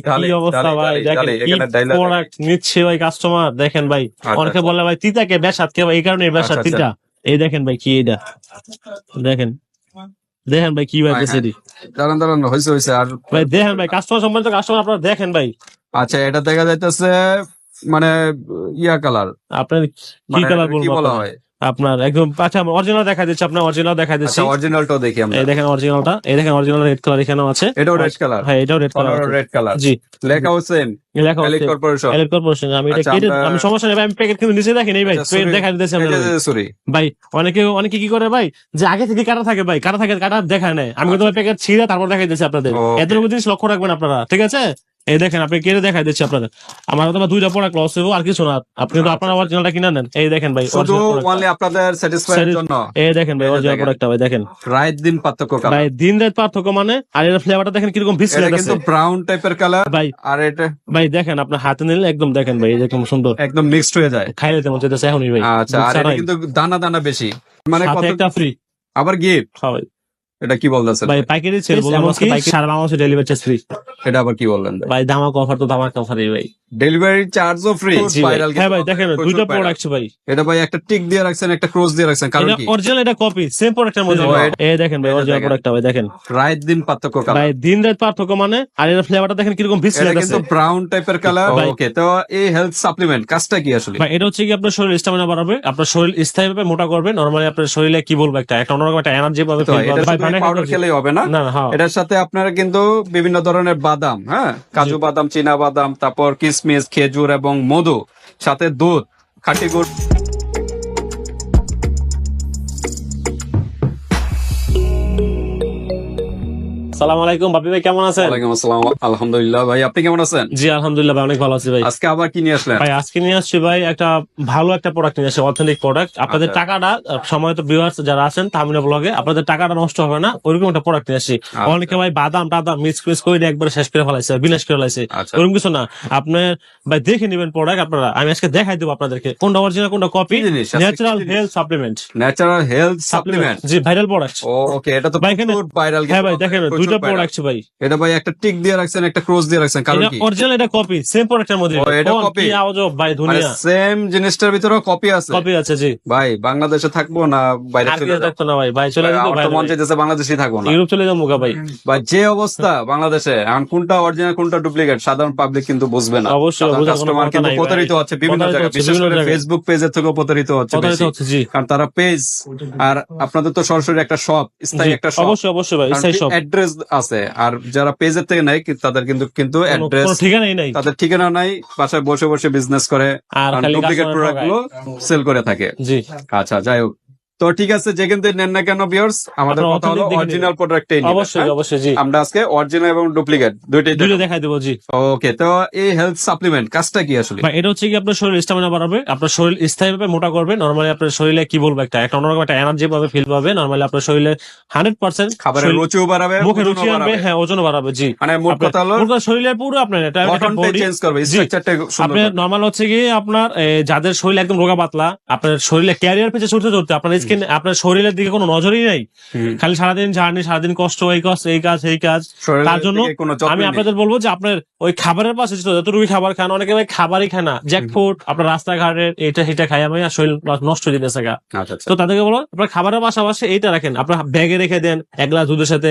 কি অবস্থা ভাই, দেখেন কি প্রোডাক্ট নিচ্ছে ভাই কাস্টমার। দেখেন ভাই, অনেকে বলে ভাই তিতাকে বেসাত কে, এই কারণে বেসাত তিতা। এই দেখেন ভাই কি এটা, দেখেন দেখেন ভাই কি ভাই বেসেরি। দাঁড়ান হয়েছে আর ভাই দেখেন ভাই কাস্টমার সম্বন্ধে কাস্টমার আপনারা দেখেন ভাই। আচ্ছা, এটা দেখা যাইতেছে মানে ইয়া কালার, আপনার কি কালার কি বলবো বলা হয় আপনার একদম। আচ্ছা অরিজিনাল দেখা দিচ্ছে, আপনার অরিজিনাল দেখা দিচ্ছে। অরিজিনালটাও দেখি আমরা। এই দেখেন অরিজিনালটা, এই দেখেন অরিজিনাল রেড কালার এখানেও আছে। এটাও রেড কালার? হ্যাঁ এটাও রেড কালার, রেড কালার। জি লেখা হচ্ছে লেখা এলিট কর্পোরেশন। Elite corporation. আমি এটা আচ্ছা, কেটে, আমি সমস্যা নেই ভাই, আমি প্যাকেট কিন্তু নিচে দেখেন এই ভাই, প্যাকেট দেখা দিতেছি সরি ভাই। অনেকে কি করে ভাই, যে আগে থেকে কাটা থাকে ভাই, কাটা দেখা নেয়। আমি কিন্তু প্যাকেট ছিঁড়ে তারপর দেখাই দিচ্ছি আপনাদের। এতটুকু জিনিস লক্ষ্য রাখবেন আপনারা, ঠিক আছে? এই দেখেন আপনি কেটে দেখাই দিচ্ছি আপনাদের। আমার তো দুইটা প্রোডাক্ট লস হইব আর কিছু না। আপনি তো আপনার অরিজিনালটা কিনে নেন। এই দেখেন ভাই, শুধু অনলি আপনাদের স্যাটিসফাইয়ের জন্য। এই দেখেন ভাই অরিজিনাল প্রোডাক্টটা ভাই, দেখেন রাত দিন পার্থক্য কালার ভাই, দিন রাত পার্থক্য মানে। আর এর ফ্লেভারটা দেখেন কিরকম ভিসি এটা লাগছে, কিন্তু ব্রাউন টাইপের কালার ভাই। আর এটা ভাই দেখেন আপনার হাতে নিলে একদম দেখেন ভাই এরকম সুন্দর, একদম মিক্সড হয়ে যায়। খাইলে তেমন যেতেছে এখনই ভাই। আচ্ছা, আর এটা কিন্তু দানা দানা বেশি, মানে সাথে কত একটা ফ্রি আবার গিফট। হয় এটা কি বলতেছেন ভাই, পাইকারি সেল বললাম আজকে, সারা বাংলাদেশে ডেলিভারি চার্জ ফ্রি। এটা আবার কি বললেন ভাই? ধামাকা অফার তো ধামাকা অফারই ভাই, ডেলিভারি চার্জও ফ্রি। হ্যাঁ ভাই দেখেন দুইটা প্রোডাক্ট ভাই। এটা ভাই একটা টিক দিয়ে রাখছেন, একটা ক্রস দিয়ে রাখছেন, কারণ কি? অরিজিনাল, এটা কপি সেম প্রোডাক্টের মধ্যে। এই দেখেন ভাই অরিজিনাল প্রোডাক্টটা ভাই, দেখেন রাত দিন পার্থক্য কালার ভাই, দিন রাত পার্থক্য মানে। আর এর ফ্লেভারটা দেখেন কিরকম ভিসি এটা লাগছে, কিন্তু ব্রাউন টাইপের কালার। ওকে, তো এই হেলথ সাপ্লিমেন্ট কাজটা কি আসলে? ভাই এটা হচ্ছে কি আপনার শরীর স্ট্যামিনা বাড়াবে, আপনার শরীর স্থায়ীভাবে মোটা করবে। নরমালি আপনার শরীরে কি বলবো একটা অন্যরকম একটা এনার্জি পাবে। পাউডার খেলেই হবে না, এটার সাথে আপনারা কিন্তু বিভিন্ন ধরনের বাদাম, হ্যাঁ কাজু বাদাম, চীনা বাদাম, তারপর কিশমিশ, খেজুর এবং মধু, সাথে দুধ, খাঁটি গুড়। আসসালামু আলাইকুম বাপি ভাই, কেমন আছেন? ওয়ালাইকুম আসসালাম, আলহামদুলিল্লাহ। ভাই আপনি কেমন আছেন? জি আলহামদুলিল্লাহ ভাই, অনেক ভালো আছি ভাই। আজকে আবার কি নিয়ে আসলেন? ভাই আজকে নিয়ে আসছি ভাই একটা ভালো একটা প্রোডাক্ট নিয়ে আসছি, অথেন্টিক প্রোডাক্ট। আপনাদের টাকাটা সময় তো ভিউয়ার্স যারা আছেন তামিনা ব্লগে, আপনাদের টাকাটা নষ্ট হবে না ওইরকম একটা প্রোডাক্ট নিয়ে আসছি। অনেকে ভাই বাদাম টাদাম মিক্স করে একবারে শেষ করে ফেলাইছে, বিনাশ করে ফেলাইছে, ওরকম কিছু না। আপনার ভাই দেখে নেবেন প্রোডাক্ট আপনারা। আমি আজকে দেখাই দেবো আপনাদেরকে কোনটা অরিজিনাল কোনটা copy. Natural health supplement. Natural health supplement, জি ভাইরাল প্রোডাক্ট। ওকে, এটা তো প্রচুর ভাইরাল। হ্যাঁ ভাই দেখেন দুইটা প্রোডাক্ট ভাই। এটা ভাই একটা টিক দিয়ে রাখছেন, একটা ক্রস দিয়ে রাখছেন, কারণ কি? অরিজিনাল, এটা কপি সেম প্রোডাক্টের মধ্যে। এটা কপি ভাই দুনিয়া সেম জিনিসটার ভিতরেও কপি আছে। কপি আছে জি ভাই বাংলাদেশে থাকবো না বাইরে চলে যাব? থাকতো না ভাই, ভাই চলে যেত ভাই, মন চাইতেছে বাংলাদেশেই থাকবো না, ইউরোপ চলে যাবো ভাই। ভাই যে অবস্থা বাংলাদেশে এখন, কোনটা অরিজিনাল কোনটা ডুপ্লিকেট সাধারণ পাবলিক কিন্তু বুঝবে না। অবশ্যই কাস্টমার কিন্তু প্রতারিত হচ্ছে বিভিন্ন জায়গায়, বিশেষ করে ফেসবুক পেজের থেকেও প্রতারিত হচ্ছে বেশি। কারণ তারা পেজ, আর আপনাদের তো সরাসরি একটা শপ, স্থায়ী একটা শপ। অবশ্যই ভাই, স্থায়ী শপ, অ্যাড্রেস আছে। আর যারা পেজের থেকে নেয় তাদের কিন্তু অ্যাড্রেস, ঠিকানাই নাই, তাদের ঠিকানা নাই, বাসায় বসে বসে বিজনেস করে আর ডুপ্লিকেট প্রোডাক্ট গুলো সেল করে থাকে। জি আচ্ছা, যাই হোক, তো ঠিক আছে, যেখান থেকে নেন না কেন ভিউয়ার্স, আমাদের কথা হলো অরিজিনাল প্রোডাক্টটাই নিন। অবশ্যই জি, আমরা আজকে অরিজিনাল এবং ডুপ্লিকেট দুইটাই দেখাই দেবো জি। ওকে, তো এই হেলথ সাপ্লিমেন্ট কাজটা কি আসলে? এটা হচ্ছে কি আপনার শরীর স্ট্যামিনা বাড়াবে, আপনার শরীর স্থায়ীভাবে মোটা করবে। নরমালি আপনার শরীরে কি বলবো একটা অন্যরকম একটা এনার্জি পাবে, ফিল পাবে। নরমালি আপনার শরীরে 100% খাবারের রুচিও বাড়াবে, মুখে রুচি আনবে, হ্যাঁ ওজনও বাড়াবে জি। মানে মোট কথা হলো শরীরের পুরো আপনার এটা বডি চেঞ্জ করবে, স্ট্রাকচারটা সুন্দর। আপনার নরমাল হচ্ছে কি আপনার যাদের শরীর একদম রোগা পাতলা, আপনার শরীরে ক্যারিয়ার পেছে ছুটতে আপনার স্কিন, আপনার শরীরের দিকে কোনো নজরই নাই, খালি সারাদিন জার্নি, সারাদিন কষ্ট, এই কাজ এই কাজ। তার জন্য আমি আপনাদের বলবো যে আপনার ওই খাবারের পাশে যতটুকু খাবার খান, অনেকে ভাই খাবারই খায় না, জ্যাকফুড আপনার রাস্তাঘাটের এটা সেটা খাই আমি, আর শরীর নষ্ট হয়ে যেতেছে। তো তাদেরকে বলো আপনার খাবারের পাশাপাশি এইটা রাখেন, আপনার ব্যাগে রেখে দেন। এক গ্লাস দুধের সাথে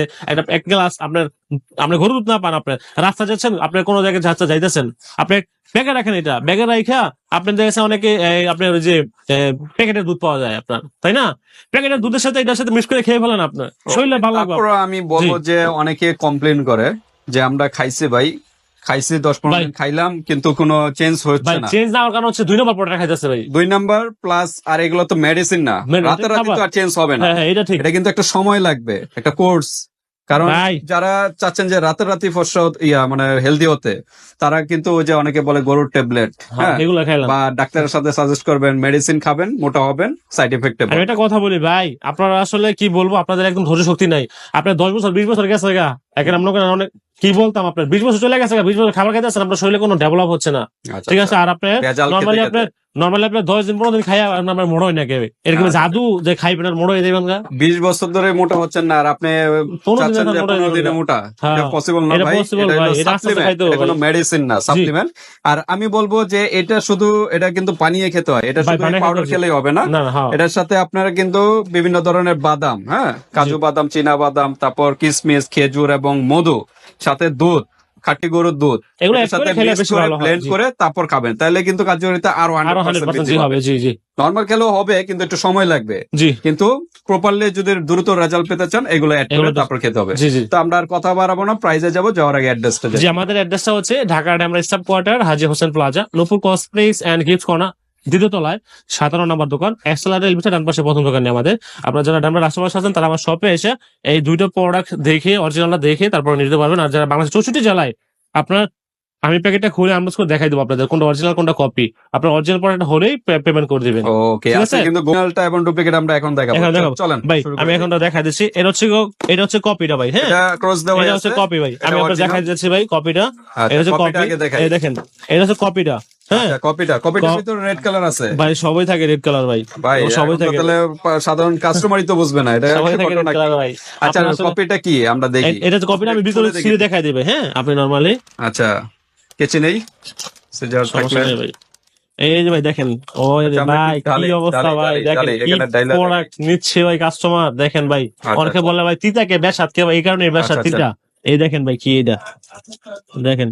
এক গ্লাস আপনার গরুর দুধ না পান, আপনার রাস্তা যাচ্ছেন, আপনার কোনো জায়গায় যাইতেছেন, আপনি ব্যাগে রাখেন। এটা ব্যাগে রাখা আপনার দেখেছে অনেকে আপনার ওই যে প্যাকেটের দুধ পাওয়া যায় আপনার, তাই না? প্যাকেটের দুধের সাথে এটার সাথে মিক্স করে খেয়ে ফেলেন, আপনার শরীরে ভালো লাগবে। আমি বলবো যে অনেকে কমপ্লেন করে যে আমরা খাইছি 10-15 দিন খাইলাম কিন্তু কোনো চেঞ্জ হচ্ছে না। চেঞ্জ না হওয়ার কারণ হচ্ছে 2 নম্বর প্রোডাক্ট খাইতেছে ভাই, 2 নাম্বার প্লাস। আর এগুলো তো মেডিসিন না, রাতারাতি তো আর চেঞ্জ হবে না। এটা ঠিক, এটা কিন্তু একটা সময় লাগবে, একটা কোর্স। কারণ যারা চাচ্ছেন যে রাতারাতি ফর্সা মানে হেলদি হতে, তারা কিন্তু ওই যে অনেকে বলে গরুর ট্যাবলেট, হ্যাঁ বা ডাক্তারের সাথে সাজেস্ট করবেন, মেডিসিন খাবেন, মোটা হবেন, সাইড এফেক্ট হবে। আমি একটা কথা বলি ভাই, আপনারা আসলে কি বলবো, আপনাদের একদম ধৈর্য শক্তি নাই। আপনার 10 বছর 20 বছর গেছে গা, এখন আমরা অনেক কি বলতাম, আপনার 20 বছর চলে গেছে, 20 বছর খাবার খাইতেছেন, আপনার শরীরে কোনো ডেভেলপ হচ্ছে না, ঠিক আছে? আর আপনার নরমালি আপনার নর্মালি আপনার 10 দিন 15 দিন খাই আপনার মোড় হয় না কেউ, এরকম জাদু যে খাইবেন আর মোড় হয়ে যাবেন গা। 20 বছর ধরে মোটা হচ্ছেন না আর আপনি 15 দিনে মোটা, এটা পসিবল না ভাই। এটা কোনো মেডিসিন না, সাপ্লিমেন্ট। আর আমি বলবো যে এটা শুধু, এটা কিন্তু পানিয়ে খেতে হয়, এটা শুধু পাউডার খেলেই হবে না। এটার সাথে আপনারা কিন্তু বিভিন্ন ধরনের বাদাম, হ্যাঁ, কাজু বাদাম, চীনা বাদাম, তারপর কিশমিশ, খেজুর এবং মধু, সাথে দুধ, খাঁটি গরুর দুধ, এটার সাথে মিক্স করে ব্লেন্ড করে তারপর খাবেন, তাহলে কিন্তু কার্যকারিতা আরো 100% হবে। নরমাল খেলেও হবে, কিন্তু একটু সময় লাগবে। কিন্তু প্রপারলি যদি দ্রুত রেজাল্ট পেতে চান, এগুলো অ্যাড করে তারপর খেতে হবে। তো আমরা আর কথা বাড়াবো না, প্রাইজে যাবো, যাওয়ার আগে অ্যাড্রেসটা জি। আমাদের অ্যাড্রেসটা হচ্ছে Dhaka Demra staff quarter, Haji Hossain plaza, Nupur কসপ্লেস এন্ড গিফট কর্নার, 2য় তলায় 17 নম্বর দোকান, এক্সেলার রেলওয়ে ডান পাশে প্রথম দোকানে আমাদের। আপনারা যারা ড্যামরা রাষ্ট্রবাসী আছেন তারা আমার শপে এসে এই দুইটা প্রোডাক্ট দেখে, অরিজিনালটা দেখে তারপর নিতে পারবেন। আর যারা বাংলাদেশ 64 জেলায়, আপনার আমি প্যাকেটটা খুলে আনবক্স করে দেখাই দেবো আপনাদের কোনটা অরিজিনাল কোনটা কপি। আপনার অরিজিনাল প্রোডাক্ট হলেই পেমেন্ট করে দিবেন। ওকে, আচ্ছা, কিন্তু গোলটা এবং ডুপ্লিকেট আমরা এখন দেখাবো। চলেন ভাই, আমি এখন দেখাই দিচ্ছি। এটা হচ্ছে কপিটা ভাই, হ্যাঁ, এটা ক্রস দেওয়া আছে, এটা হচ্ছে কপি ভাই। আমি আপনাদের দেখাই দিচ্ছি ভাই কপিটা। এটা হচ্ছে কপি, এই দেখেন, এটা হচ্ছে কপিটা। হ্যাঁ, কপিটার ভিতরে রেড কালার আছে ভাই, সবই থাকে রেড কালার ভাই, সবই থাকে। তাহলে সাধারণ কাস্টমারই তো বুঝবে না এটা সবই থাকে রেড কালার ভাই। আচ্ছা, কপিটা কি আমরা দেখি। এটা কপিটা আমি ভিতরে ছিঁড়ে দেখাই দিবে, হ্যাঁ, আপনি নরমালি। আচ্ছা, কেচি নেই, সিজার থাকলে ভাই। এই যে ভাই দেখেন, ও ভাই কি অবস্থা ভাই, দেখেন কি প্রোডাক্ট নিচ্ছে ভাই কাস্টমার। দেখেন ভাই, অনেকে বলে ভাই তিতাকে বেসাত কে, এই কারণে বেসাত তিতা। এই দেখেন ভাই কি এটা, দেখেন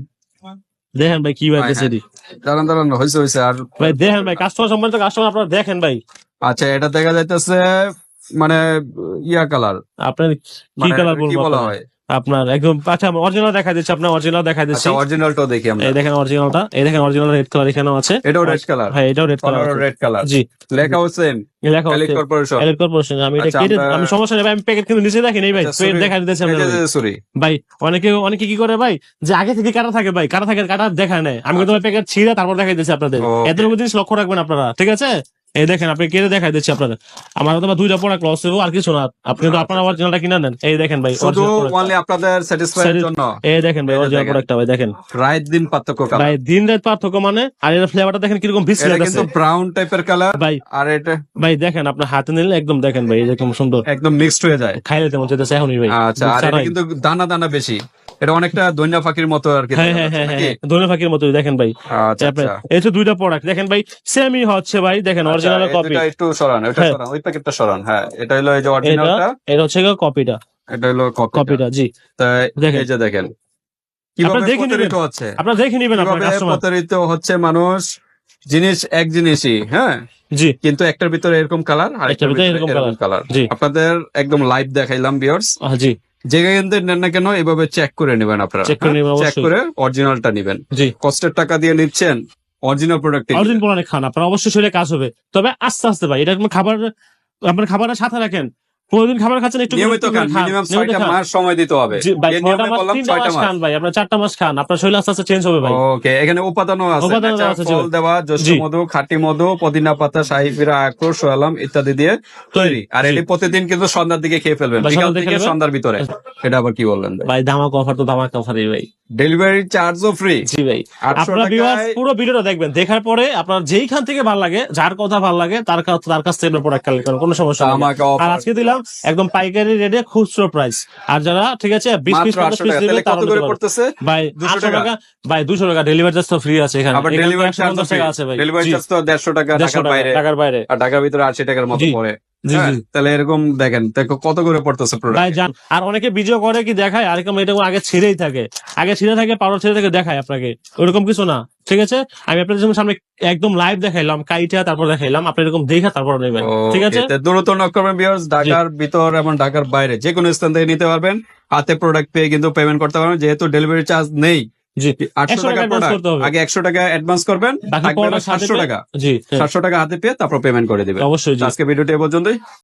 দেখেন ভাই কি ভাই বেসেদি। দাঁড়ান হইছে আর ভাই দেখেন ভাই, কাস্টমার সম্বন্ধে কাস্টমার আপনারা দেখেন ভাই। আচ্ছা, এটা দেখা যাইতেছে মানে ইয়া কালার, আপনার কি কালার বলা হয় আপনার একদম। আচ্ছা, অরিজিনাল দেখা দিচ্ছে, আপনার অরিজিনাল দেখা দিচ্ছে। অরিজিনালটাও দেখি আমরা। এই দেখেন অরিজিনালটা, এই দেখেন অরিজিনাল রেড কালার এখানেও আছে। এটাও রেড কালার, হ্যাঁ, এটাও রেড কালার, রেড কালার। জি, লেখা হচ্ছে এলিট কর্পোরেশন। আমি এটা আমি সমস্যা নেই ভাই, আমি প্যাকেট কিন্তু নিচে দেখি নাই ভাই, পেট দেখা দিতেছে ভাই। অনেকে কি করে ভাই, যে আগে থেকে কাটা থাকে ভাই, কাটা দেখা নেয়। আমি কিন্তু প্যাকেট ছিঁড়ে তারপর দেখাই দিচ্ছি আপনাদের। এতটুকু জিনিস লক্ষ্য রাখবেন আপনারা, ঠিক আছে? এই দেখেন, আপনি কেটে দেখাই দিচ্ছি আপনাদের। আমার তো 2টা প্রোডাক্ট লস হইব, আর কিছু না। আপনি তো আপনার অরিজিনালটা কিনে নেন। এই দেখেন ভাই, শুধু অনলি আপনাদের স্যাটিসফাইয়ের জন্য। এই দেখেন ভাই, অরিজিনাল প্রোডাক্টটা ভাই, দেখেন রাত দিন পার্থক্য কালার ভাই, দিন রাত পার্থক্য মানে। আর এর ফ্লেভারটা দেখেন কিরকম বিশ্রী লাগছে, কিন্তু ব্রাউন টাইপের কালার ভাই। আর এটা ভাই দেখেন, আপনার হাতে নিলে একদম দেখেন ভাই, এরকম সুন্দর, একদম মিক্সড হয়ে যায়, খাইলে তেমন যেতেছে এখনই ভাই। আচ্ছা, আর এটা কিন্তু দানা বেশি, এটা অনেকটা দৈন্য ফাঁকির মতো আর কি। হ্যাঁ, দৈন্য ফাঁকির মতো দেখেন ভাই। আচ্ছা, এই তো 2টা প্রোডাক্ট দেখেন ভাই, সেমই হচ্ছে ভাই। দেখেন অরিজিনাল কপি, এটা একটু সরান, এটা সরান, ওই প্যাকেটটা সরান। হ্যাঁ, এটা হলো এই যে অরিজিনালটা, এটা হচ্ছে কপিটা, এটা হলো কপিটা। জি, তাই এই যে দেখেন কিভাবে প্রতারিত হচ্ছে, আপনারা দেখে নেবেন। আপনারা কাস্টমার প্রতারিত হচ্ছে মানুষ, জিনিস এক জিনিসই, হ্যাঁ জি, কিন্তু একটার ভিতরে এরকম কালার, আর একটার ভিতরে এরকম কালার। আপনাদের একদম লাইভ দেখাইলাম ভিউয়ার্স। জি, যেখানে নেন না কেন এভাবে চেক করে নেবেন আপনারা, চেক করে অরিজিনালটা নেবেন। জি, কষ্টের টাকা দিয়ে নিচ্ছেন, অরিজিনাল প্রোডাক্ট খান, আপনার অবশ্যই শরীরে কাজ হবে। তবে আস্তে আস্তে ভাই, এটা খাবার, আপনার খাবারের সাথে রাখেন। প্রতিদিন খাবার খাচ্ছেন, একটু নিয়মিত খান, মিনিমাম 6টা মাস সময় দিতে হবে। 6টা মাস খান ভাই, আপনার 4টা মাস খান, আপনার শরীর আস্তে আস্তে চেঞ্জ হবে ভাই। ওকে, এখানে উপাদানও আছে, ফল দেওয়া, জ্যৈষ্ঠ মধু, খাঁটি মধু, পুদিনা পাতা, শাহী জিরা, আখরোট, সোয়ালাম ইত্যাদি দিয়ে তৈরি। আর এটি প্রতিদিন কিন্তু সন্ধ্যার দিকে খেয়ে ফেলবেন, বিকাল থেকে সন্ধ্যার ভিতরে। এটা আবার কি বললেন ভাই? ধামাকা অফার তো ধামাকা অফারই ভাই, ডেলিভারি চার্জও ফ্রি। জি ভাই, আপনারা ভিউয়ার্স পুরো ভিডিওটা দেখবেন, দেখার পরে আপনার যেইখান থেকে ভালো লাগে, যার কথা ভালো লাগে, তার কাছ থেকে প্রোডাক্ট কালেক্ট করেন, কোনো সমস্যা নেই। আর আজকে দিলাম একদম পাইকারি রেটে, খুচরো প্রাইস। আর যারা ঠিক আছে 20 পিস 50 পিস দিবে, তার ভাই 200 টাকা, ভাই 200 টাকা ডেলিভারি চার্জ তো ফ্রি আছে এখানে। আবার ডেলিভারি চার্জ আছে ভাই, ডেলিভারি চার্জ তো 150 টাকা ঢাকার বাইরে, আর ঢাকার ভিতরে 80 টাকার মতো পড়ে। তাহলে এরকম দেখেন কত করে পড়তেছে ভাই। আর অনেকে ভিডিও করে কি দেখায়, আর এরকম এটা আগে ছিঁড়েই থাকে, পাউডার ছিঁড়ে থাকে, দেখায় আপনাকে, ওরকম কিছু না, ঠিক আছে? আমি আপনাদের যেমন সামনে একদম লাইভ দেখাইলাম, কাইটা তারপর দেখাইলাম, আপনি এরকম দেখা তারপর নেবেন, ঠিক আছে? দ্রুত নক করবেন ভিউয়ার্স, ঢাকার ভিতর এবং ঢাকার বাইরে যে কোনো স্থান থেকে নিতে পারবেন, হাতে প্রোডাক্ট পেয়ে কিন্তু পেমেন্ট করতে পারবেন, যেহেতু ডেলিভারি চার্জ নেই। 800 টাকা আগে 100 টাকা অ্যাডভান্স করবেন, 700 টাকা হাতে পেয়ে তারপর পেমেন্ট করে দিবেন। অবশ্যই। আজকে ভিডিওটি এ পর্যন্তই।